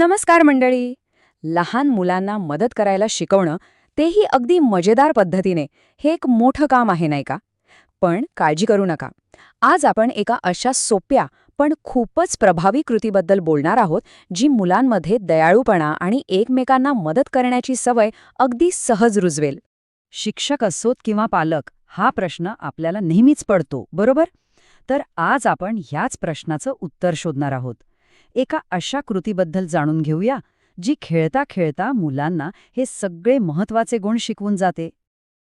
नमस्कार मंडळी. लहान मुलांना मदत करायला शिकवणं, तेही अगदी मजेदार पद्धतीने, हे एक मोठं काम आहे नाही का? पण काळजी करू नका. आज आपण एका अशा सोप्या पण खूपच प्रभावी कृतीबद्दल बोलणार आहोत, जी मुलांमध्ये दयाळूपणा आणि एकमेकांना मदत करण्याची सवय अगदी सहज रुजवेल. शिक्षक असोत किंवा पालक, हा प्रश्न आपल्याला नेहमीच पडतो, बरोबर? तर आज आपण ह्याच प्रश्नाचं उत्तर शोधणार आहोत. एका अशा कृतीबद्दल जाणून घेऊया, जी खेळता खेळता मुलांना हे सगळे महत्वाचे गुण शिकवून जाते.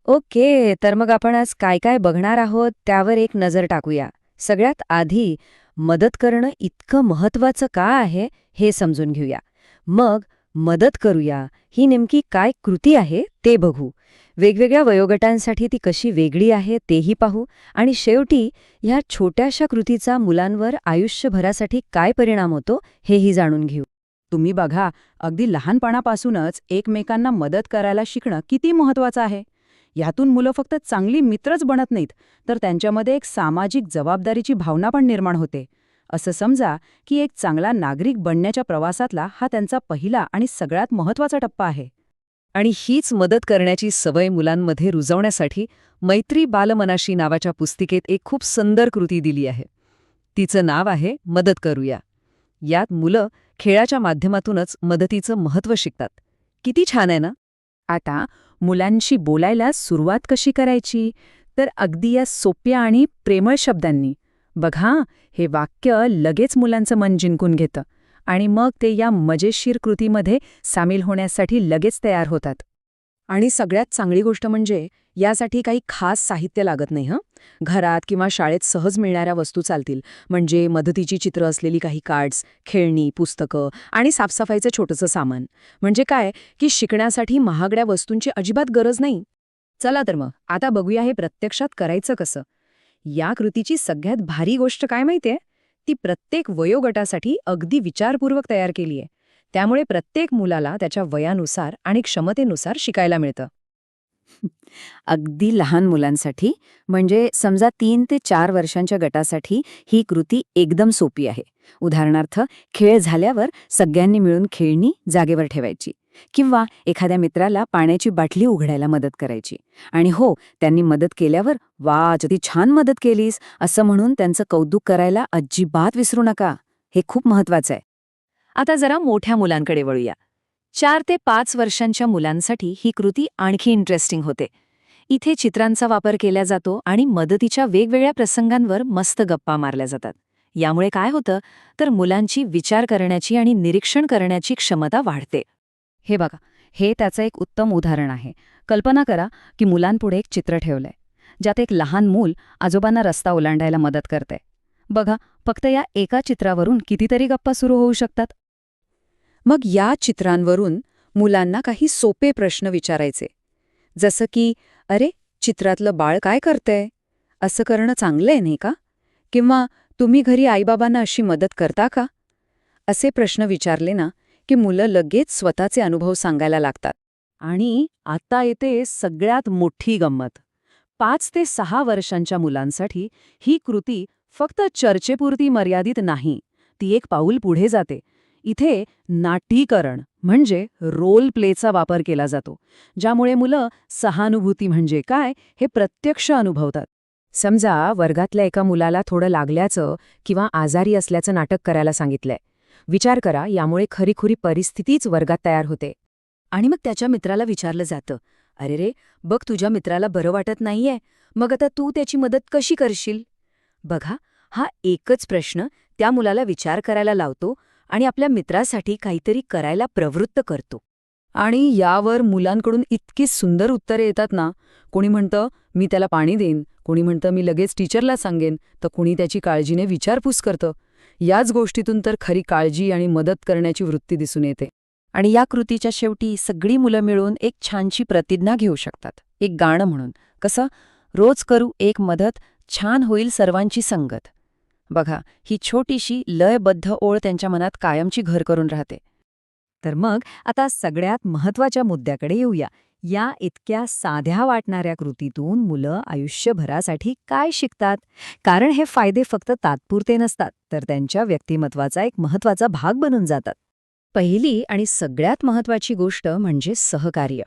ओके, तर मग आपण आज काय काय बघणार आहोत त्यावर एक नजर टाकूया. सगळ्यात आधी मदत करणं इतकं महत्वाचं का आहे हे समजून घेऊया. मग मदत करूया ही नेमकी काय कृती आहे ते बघू. वेगवेगळ्या वयोगटांसाठी ती कशी वेगळी आहे तेही पाहू. आणि शेवटी ह्या छोट्याशा कृतीचा मुलांवर आयुष्यभरासाठी काय परिणाम होतो हेही जाणून घेऊ. तुम्ही बघा, अगदी लहानपणापासूनच एकमेकांना मदत करायला शिकणं किती महत्वाचं आहे. यातून मुलं फक्त चांगली मित्रच बनत नाहीत, तर त्यांच्यामध्ये एक सामाजिक जबाबदारीची भावना पण निर्माण होते. असं समजा की एक चांगला नागरिक बनण्याच्या प्रवासातला हा त्यांचा पहिला आणि सगळ्यात महत्वाचा टप्पा आहे. आणि हीच मदत करण्याची सवय मुलांमध्ये रुजवण्यासाठी मैत्री बालमनाशी नावाच्या पुस्तिकेत एक खूप सुंदर कृती दिली आहे. तिचं नाव आहे मदत करूया. यात मुलं खेळाच्या माध्यमातूनच मदतीचं महत्त्व शिकतात. किती छान आहे ना? आता मुलांशी बोलायला सुरुवात कशी करायची, तर अगदी या सोप्या आणि प्रेमळ शब्दांनी. बघा, हे वाक्य लगेच मुलांचं मन जिंकून घेतं आणि मग ते या मजेशीर कृतीमध्ये सामील होण्यासाठी लगेच तयार होतात. आणि सगळ्यात चांगली गोष्ट म्हणजे यासाठी काही खास साहित्य लागत नाही. घरात किंवा शाळेत सहज मिळणाऱ्या वस्तू चालतील. म्हणजे मदतीची चित्र असलेली काही कार्ड्स, खेळणी, पुस्तकं आणि साफसफाईचं छोटंसं सामान. म्हणजे काय की शिकण्यासाठी महागड्या वस्तूंची अजिबात गरज नाही. चला तर मग आता बघूया हे प्रत्यक्षात करायचं कसं. या कृतीची सगळ्यात भारी गोष्ट काय माहितीये? ती प्रत्येक वयोगटासाठी अगदी विचारपूर्वक तयार केली आहे. त्यामुळे प्रत्येक मुलाला त्याच्या वयानुसार आणि क्षमतेनुसार शिकायला मिळतं. अगदी लहान मुलांसाठी, म्हणजे समजा 3 ते 4 वर्षांच्या गटासाठी ही कृती एकदम सोपी आहे. उदाहरणार्थ, खेळ झाल्यावर सगळ्यांनी मिळून खेळणी जागेवर ठेवायची किंवा एखाद्या मित्राला पाण्याची बाटली उघडायला मदत करायची. आणि हो, त्यांनी मदत केल्यावर "वा, किती छान मदत केलीस" असं म्हणून त्यांचं कौतुक करायला अजिबात विसरू नका. हे खूप महत्वाचं आहे. आता जरा मोठ्या मुलांकडे वळूया. 4 ते 5 वर्षांच्या मुलांसाठी ही कृती आणखी इंटरेस्टिंग होते. इथे चित्रांचा वापर केला जातो आणि मदतीच्या वेगवेगळ्या प्रसंगांवर मस्त गप्पा मारल्या जातात. यामुळे काय होतं, तर मुलांची विचार करण्याची आणि निरीक्षण करण्याची क्षमता वाढते. हे बघा, हे त्याचं एक उत्तम उदाहरण आहे. कल्पना करा की मुलांपुढे एक चित्र ठेवलंय, ज्यात एक लहान मूल आजोबांना रस्ता ओलांडायला मदत करते. बघा, फक्त या एका चित्रावरून कितीतरी गप्पा सुरू होऊ शकतात. मग या चित्रांवरून मुलांना काही सोपे प्रश्न विचारायचे. जसं की, "अरे, चित्रातलं बाळ काय करतंय? असं करणं चांगलं आहे नाही का?" किंवा "तुम्ही घरी आईबाबांना अशी मदत करता का?" असे प्रश्न विचारले ना की मुलं लगेच स्वतःचे अनुभव सांगायला लागतात. आणि आता येते सगळ्यात मोठी गंमत. 5 ते 6 वर्षांच्या मुलांसाठी ही कृती फक्त चर्चेपुरती मर्यादित नाही, ती एक पाऊल पुढे जाते. इथे नाट्यीकरण म्हणजे रोल प्लेचा वापर केला जातो, ज्यामुळे मुलं सहानुभूती म्हणजे काय हे प्रत्यक्ष अनुभवतात. समजा वर्गातल्या एका मुलाला थोडं लागल्याचं किंवा आजारी असल्याचं नाटक करायला सांगितलंय. विचार करा, यामुळे खरीखुरी परिस्थितीच वर्गात तयार होते. आणि मग त्याच्या मित्राला विचारलं जातं, "अरे रे, बघ, तुझ्या मित्राला बरं वाटत नाहीये, मग आता तू त्याची मदत कशी करशील?" बघा, हा एकच प्रश्न त्या मुलाला विचार करायला लावतो आणि आपल्या मित्रासाठी काहीतरी करायला प्रवृत्त करतो. आणि यावर मुलांकडून इतकी सुंदर उत्तरे येतात ना. कोणी म्हणतं, "मी त्याला पाणी देईन", कोणी म्हणतं, "मी लगेच टीचरला सांगेन", तर कोणी त्याची काळजीने विचारपूस करतं. याच गोष्टीतून तर खरी काळजी आणि मदत करण्याची वृत्ती दिसून येते. आणि या कृतीच्या शेवटी सगळी मुलं मिळून एक छानशी प्रतिज्ञा घेऊ शकतात, एक गाणं म्हणून. कसं? "रोज करू एक मदत, छान होईल सर्वांची संगत". बघा, ही छोटीशी लयबद्ध ओळ त्यांच्या मनात कायमची घर करून राहते. तर मग आता सगळ्यात महत्वाच्या मुद्द्याकडे येऊया. या इतक्या साध्या वाटणाऱ्या कृतीतून मुलं आयुष्यभरासाठी काय शिकतात? कारण हे फायदे फक्त तात्पुरते नसतात, तर त्यांच्या व्यक्तिमत्वाचा एक महत्वाचा भाग बनून जातात. पहिली आणि सगळ्यात महत्वाची गोष्ट म्हणजे सहकार्य.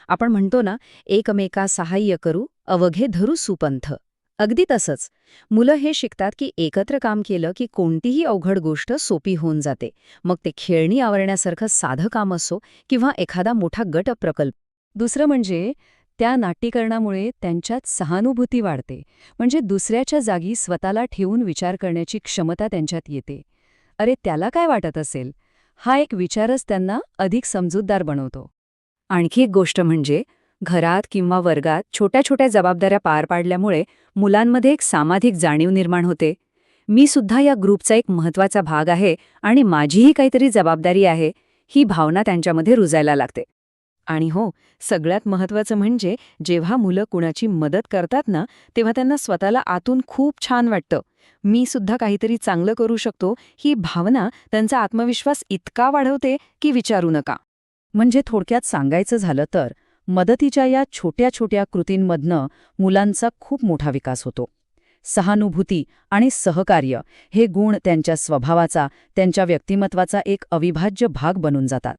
आपण म्हणतो ना, एकमेका सहाय्य करू, अवघे धरू सुपंथ. अगदी तसंच. मुलं हे शिकतात की एकत्र काम केलं की कोणतीही अवघड गोष्ट सोपी होऊन जाते. मग ते खेळणी आवरण्यासारखं साधं काम असो किंवा एखादा मोठा गट प्रकल्प. दुसरं म्हणजे त्या नाट्यीकरणामुळे त्यांच्यात सहानुभूती वाढते. म्हणजे दुसऱ्याच्या जागी स्वतःला ठेवून विचार करण्याची क्षमता त्यांच्यात येते. अरे, त्याला काय वाटत असेल? हा एक विचारच त्यांना अधिक समजूतदार बनवतो. आणखी एक गोष्ट म्हणजे घरात किंवा वर्गात छोट्या छोट्या जबाबदाऱ्या पार पाडल्यामुळे मुलांमध्ये एक सामाजिक जाणीव निर्माण होते. मी सुद्धा या ग्रुपचा एक महत्त्वाचा भाग आहे आणि माझीही काहीतरी जबाबदारी आहे, ही भावना त्यांच्यामध्ये रुजायला लागते. आणि हो, सगळ्यात महत्त्वाचं म्हणजे जेव्हा मुलं कुणाची मदत करतात ना, तेव्हा त्यांना स्वतःला आतून खूप छान वाटतं. मी सुद्धा काहीतरी चांगलं करू शकतो, ही भावना त्यांचा आत्मविश्वास इतका वाढवते की विचारू नका. म्हणजे थोडक्यात सांगायचं झालं तर मदतीच्या या छोट्या छोट्या कृतींमधनं मुलांचा खूप मोठा विकास होतो. सहानुभूती आणि सहकार्य हे गुण त्यांच्या स्वभावाचा, त्यांच्या व्यक्तिमत्वाचा एक अविभाज्य भाग बनून जातात.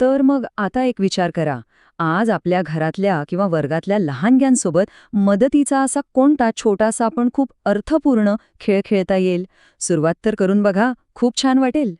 तर मग आता एक विचार करा, आज आपल्या घरातल्या किंवा वर्गातल्या लहानग्यांसोबत मदतीचा असा कोणता छोटासा पण खूप अर्थपूर्ण खेळ खेळता येईल? सुरुवात तर करून बघा, खूप छान वाटेल.